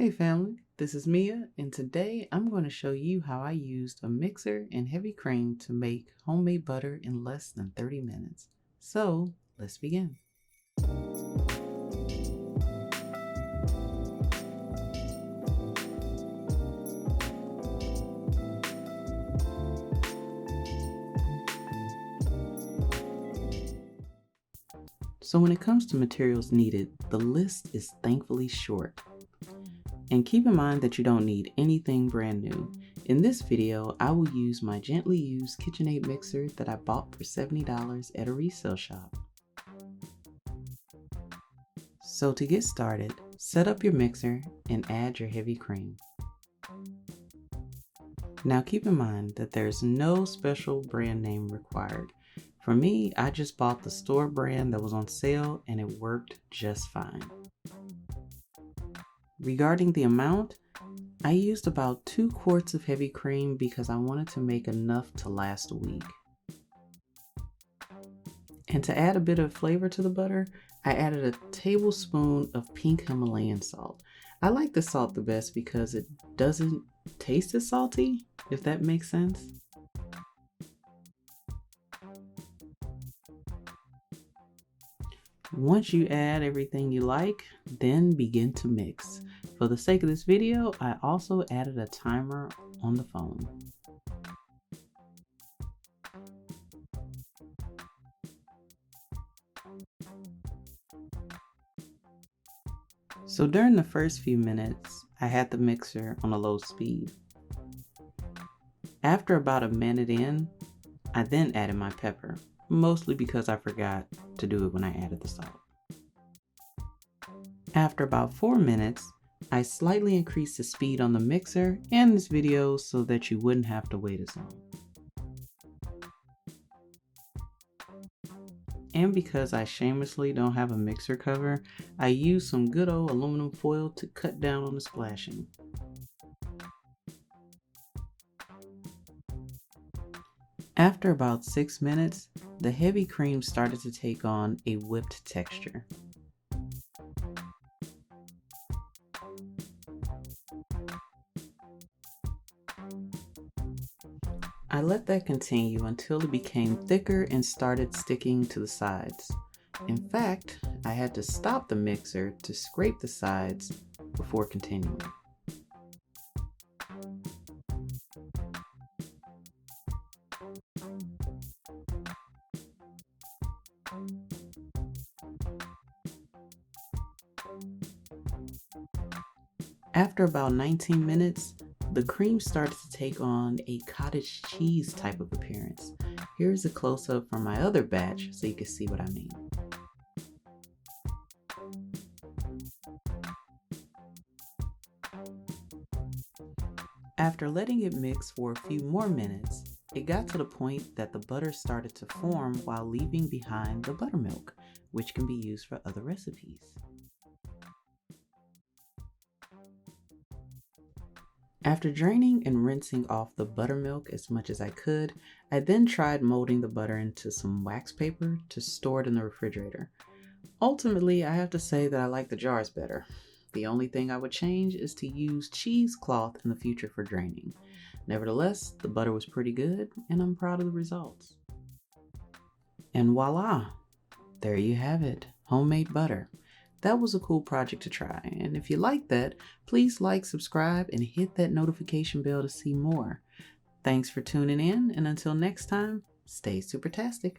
Hey family, this is Mia, and today I'm going to show you how I used a mixer and heavy cream to make homemade butter in less than 30 minutes. So let's begin. So when it comes to materials needed, the list is thankfully short. And keep in mind that you don't need anything brand new. In this video, I will use my gently used KitchenAid mixer that I bought for $70 at a resale shop. So to get started, set up your mixer and add your heavy cream. Now keep in mind that there's no special brand name required. For me, I just bought the store brand that was on sale and it worked just fine. Regarding the amount, I used about 2 quarts of heavy cream because I wanted to make enough to last a week. And to add a bit of flavor to the butter, I added a tablespoon of pink Himalayan salt. I like the salt the best because it doesn't taste as salty, if that makes sense. Once you add everything you like, then begin to mix. For the sake of this video, I also added a timer on the phone. So during the first few minutes, I had the mixer on a low speed. After about a minute in, I then added my pepper, mostly because I forgot to do it when I added the salt. After about 4 minutes, I slightly increased the speed on the mixer and this video so that you wouldn't have to wait as long. And because I shamelessly don't have a mixer cover, I used some good old aluminum foil to cut down on the splashing. After about 6 minutes, the heavy cream started to take on a whipped texture. I let that continue until it became thicker and started sticking to the sides. In fact, I had to stop the mixer to scrape the sides before continuing. After about 19 minutes, the cream started to take on a cottage cheese type of appearance. Here's a close-up from my other batch so you can see what I mean. After letting it mix for a few more minutes, it got to the point that the butter started to form while leaving behind the buttermilk, which can be used for other recipes. After draining and rinsing off the buttermilk as much as I could, I then tried molding the butter into some wax paper to store it in the refrigerator. Ultimately, I have to say that I like the jars better. The only thing I would change is to use cheesecloth in the future for draining. Nevertheless, the butter was pretty good and I'm proud of the results. And voila! There you have it, homemade butter. That was a cool project to try, and if you like that, please like, subscribe, and hit that notification bell to see more. Thanks for tuning in, and until next time, stay supertastic.